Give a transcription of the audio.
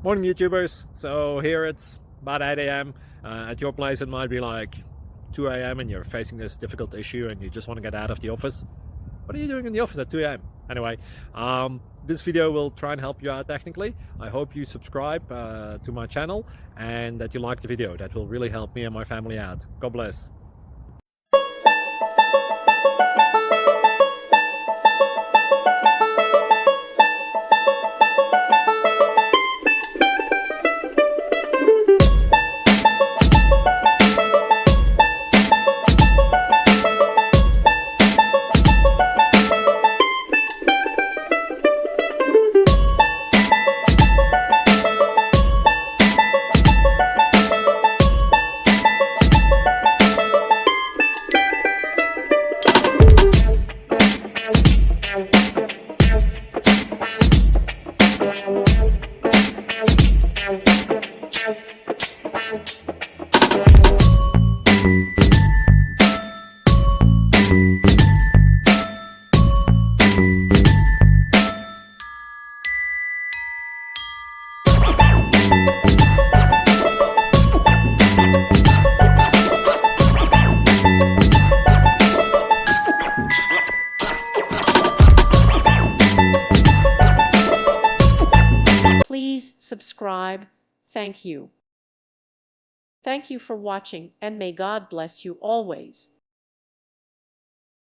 Morning YouTubers. So here it's about 8 a.m. At your place it might be like 2 a.m. and you're facing this difficult issue and you just want to get out of the office. What are you doing in the office at 2 a.m.? Anyway, this video will try and help you out technically. I hope you subscribe to my channel and that you like the video. That will really help me and my family out. God bless. Please subscribe. Thank you. Thank you for watching, and may God bless you always.